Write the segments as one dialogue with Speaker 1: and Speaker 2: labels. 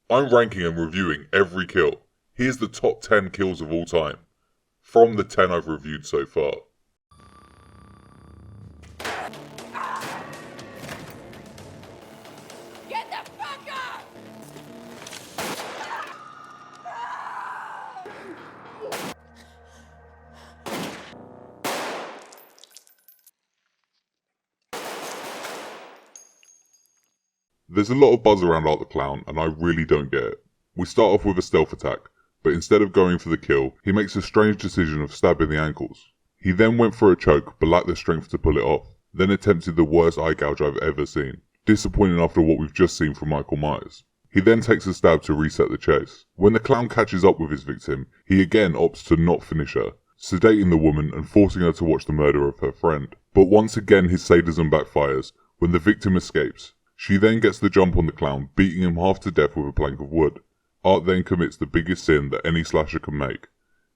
Speaker 1: I'm ranking and reviewing every kill. Here's the top 10 kills of all time, from the 10 I've reviewed so far.
Speaker 2: Get the fuck up!
Speaker 1: There's a lot of buzz around Art the Clown, and I really don't get it. We start off with a stealth attack, but instead of going for the kill, he makes a strange decision of stabbing the ankles. He then went for a choke, but lacked the strength to pull it off, then attempted the worst eye gouge I've ever seen. Disappointing after what we've just seen from Michael Myers. He then takes a stab to reset the chase. When the clown catches up with his victim, he again opts to not finish her, sedating the woman and forcing her to watch the murder of her friend. But once again his sadism backfires when the victim escapes. She then gets the jump on the clown, beating him half to death with a plank of wood. Art then commits the biggest sin that any slasher can make.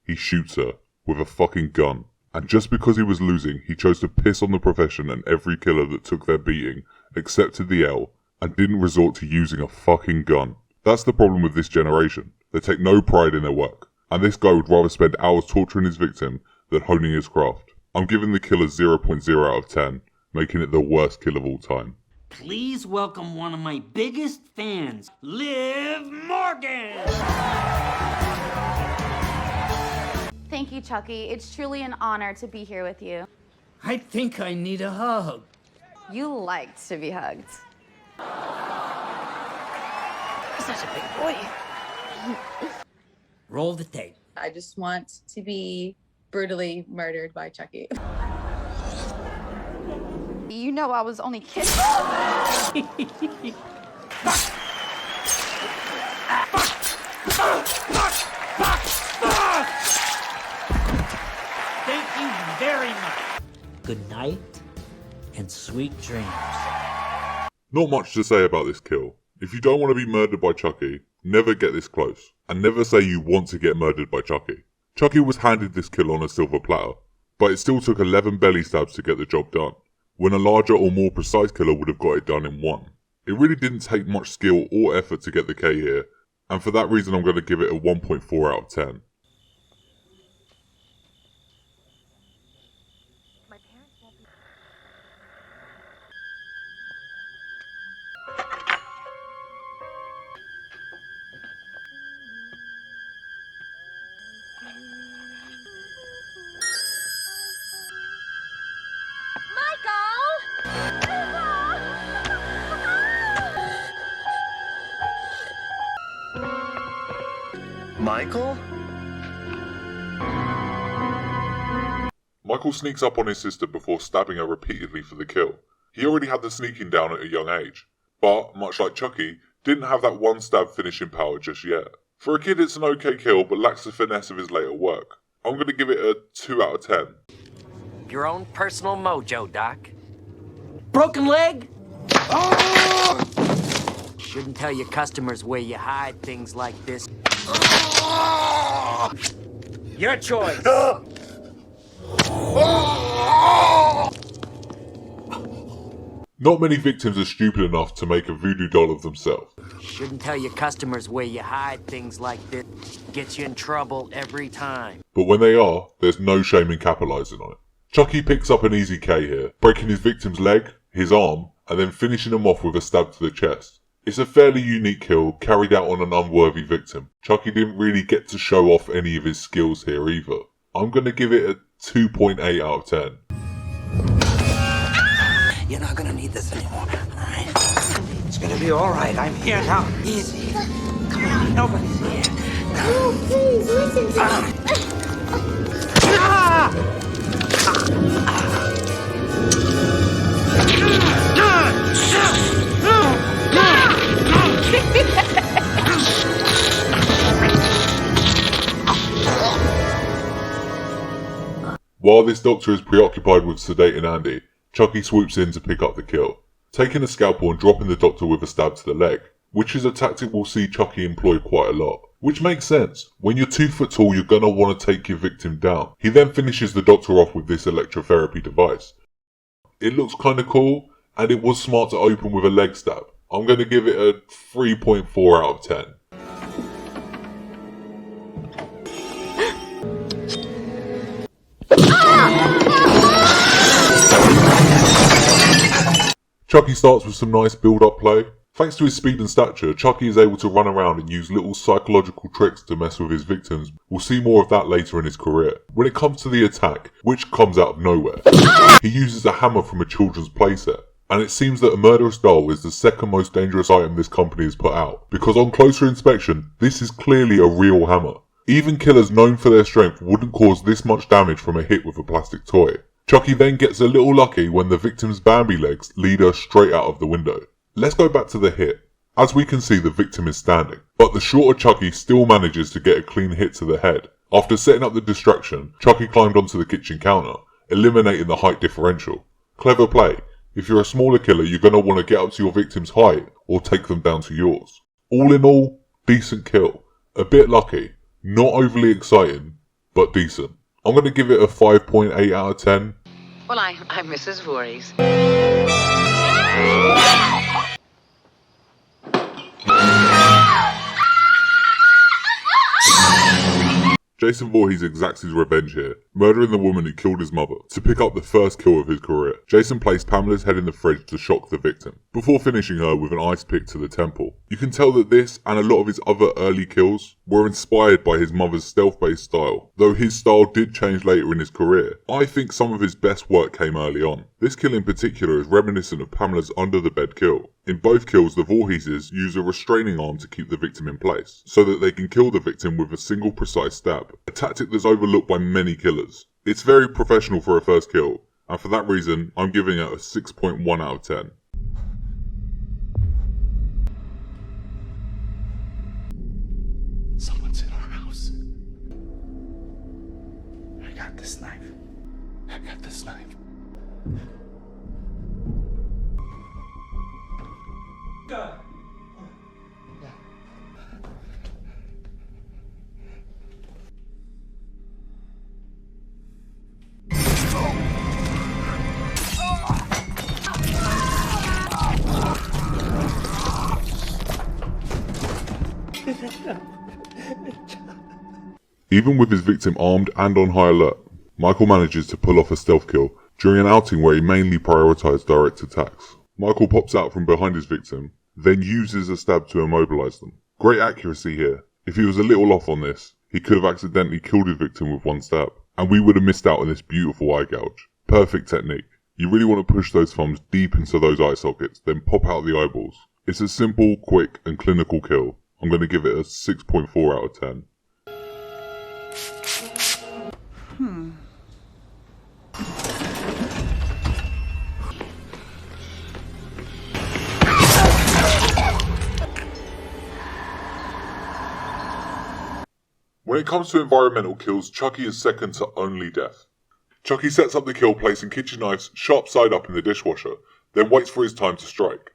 Speaker 1: He shoots her with a fucking gun. And just because he was losing, he chose to piss on the profession, and every killer that took their beating accepted the L and didn't resort to using a fucking gun. That's the problem with this generation. They take no pride in their work, and this guy would rather spend hours torturing his victim than honing his craft. I'm giving the killer 0.0 out of 10, making it the worst kill of all time.
Speaker 3: Please welcome one of my biggest fans, Liv Morgan!
Speaker 4: Thank you, Chucky. It's truly an honor to be here with you.
Speaker 3: I think I need a hug.
Speaker 4: You like to be hugged.
Speaker 3: Such a big boy. Roll the tape.
Speaker 5: I just want to be brutally murdered by Chucky.
Speaker 4: You know I was only kidding.
Speaker 3: Thank you very much. Good night and sweet dreams.
Speaker 1: Not much to say about this kill. If you don't want to be murdered by Chucky, never get this close. And never say you want to get murdered by Chucky. Chucky was handed this kill on a silver platter, but it still took 11 belly stabs to get the job done, when a larger or more precise killer would have got it done in one. It really didn't take much skill or effort to get the K here, and for that reason I'm going to give it a 1.4 out of 10.
Speaker 6: Michael?
Speaker 1: Michael sneaks up on his sister before stabbing her repeatedly for the kill. He already had the sneaking down at a young age, but, much like Chucky, didn't have that one stab finishing power just yet. For a kid it's an okay kill, but lacks the finesse of his later work. I'm going to give it a 2 out of 10.
Speaker 6: Your own personal mojo, Doc.
Speaker 3: Broken leg?
Speaker 6: Oh! Shouldn't tell your customers where you hide things like this. Your choice.
Speaker 1: Not many victims are stupid enough to make a voodoo doll of themselves.
Speaker 6: Shouldn't tell your customers where you hide things like this. Gets you in trouble every time.
Speaker 1: But when they are, there's no shame in capitalising on it. Chucky picks up an easy K here, breaking his victim's leg, his arm, and then finishing him off with a stab to the chest. It's a fairly unique kill, carried out on an unworthy victim. Chucky didn't really get to show off any of his skills here either. I'm going to give it a 2.8 out of 10.
Speaker 7: You're not gonna need this anymore, alright? It's gonna be alright. I'm here now. Easy. Come on, nobody's here.
Speaker 2: Oh, please, listen to
Speaker 1: While this doctor is preoccupied with sedating Andy, Chucky swoops in to pick up the kill, taking a scalpel and dropping the doctor with a stab to the leg, which is a tactic we'll see Chucky employ quite a lot. Which makes sense. When you're 2 foot tall, you're gonna want to take your victim down. He then finishes the doctor off with this electrotherapy device. It looks kinda cool, and it was smart to open with a leg stab. I'm gonna give it a 3.4 out of 10. Chucky starts with some nice build-up play. Thanks to his speed and stature, Chucky is able to run around and use little psychological tricks to mess with his victims. We'll see more of that later in his career. When it comes to the attack, which comes out of nowhere, he uses a hammer from a children's playset. And it seems that a murderous doll is the second most dangerous item this company has put out, because on closer inspection, this is clearly a real hammer. Even killers known for their strength wouldn't cause this much damage from a hit with a plastic toy. Chucky then gets a little lucky when the victim's Bambi legs lead her straight out of the window. Let's go back to the hit. As we can see, the victim is standing, but the shorter Chucky still manages to get a clean hit to the head. After setting up the distraction, Chucky climbed onto the kitchen counter, eliminating the height differential. Clever play. If you're a smaller killer, you're going to want to get up to your victim's height or take them down to yours. All in all, decent kill. A bit lucky, not overly exciting, but decent. I'm going to give it a 5.8 out of 10.
Speaker 8: Well, I'm Mrs. Voorhees.
Speaker 1: Jason Voorhees exacts his revenge here, murdering the woman who killed his mother, to pick up the first kill of his career. Jason placed Pamela's head in the fridge to shock the victim, before finishing her with an ice pick to the temple. You can tell that this, and a lot of his other early kills, were inspired by his mother's stealth-based style, though his style did change later in his career. I think some of his best work came early on. This kill in particular is reminiscent of Pamela's under-the-bed kill. In both kills, the Vorheeses use a restraining arm to keep the victim in place, so that they can kill the victim with a single precise stab, a tactic that's overlooked by many killers. It's very professional for a first kill, and for that reason, I'm giving it a 6.1 out of 10.
Speaker 7: Someone's in our house. I got this knife. I got this knife.
Speaker 1: Even with his victim armed and on high alert, Michael manages to pull off a stealth kill during an outing where he mainly prioritised direct attacks. Michael pops out from behind his victim, then uses a stab to immobilise them. Great accuracy here. If he was a little off on this, he could have accidentally killed his victim with one stab, and we would have missed out on this beautiful eye gouge. Perfect technique. You really want to push those thumbs deep into those eye sockets, then pop out the eyeballs. It's a simple, quick, and clinical kill. I'm going to give it a 6.4 out of 10. When it comes to environmental kills, Chucky is second to only death. Chucky sets up the kill placing kitchen knives sharp side up in the dishwasher, then waits for his time to strike.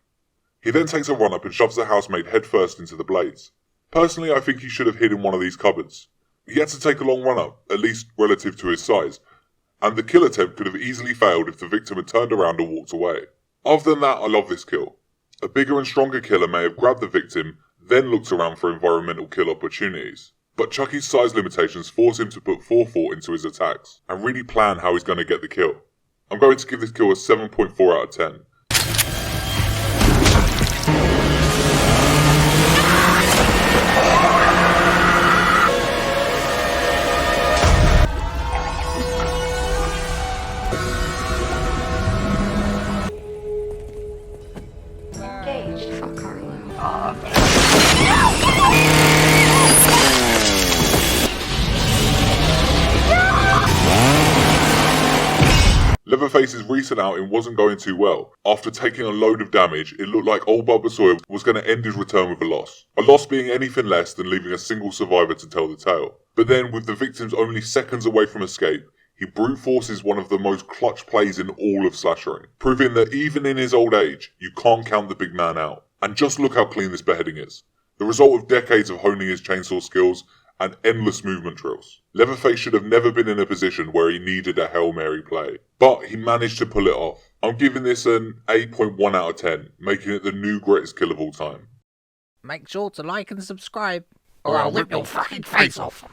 Speaker 1: He then takes a run up and shoves the housemaid head first into the blades. Personally, I think he should have hid in one of these cupboards. He had to take a long run up, at least relative to his size, and the kill attempt could have easily failed if the victim had turned around and walked away. Other than that, I love this kill. A bigger and stronger killer may have grabbed the victim, then looked around for environmental kill opportunities. But Chucky's size limitations force him to put forethought into his attacks, and really plan how he's going to get the kill. I'm going to give this kill a 7.4 out of 10. Leatherface's recent outing wasn't going too well. After taking a load of damage, it looked like old Bubba Sawyer was going to end his return with a loss. A loss being anything less than leaving a single survivor to tell the tale. But then, with the victims only seconds away from escape, he brute forces one of the most clutch plays in all of slashering, proving that even in his old age, you can't count the big man out. And just look how clean this beheading is. The result of decades of honing his chainsaw skills and endless movement drills. Leatherface should have never been in a position where he needed a Hail Mary play, but he managed to pull it off. I'm giving this an 8.1 out of 10, making it the new greatest kill of all time.
Speaker 9: Make sure to like and subscribe, or I'll rip your fucking face off.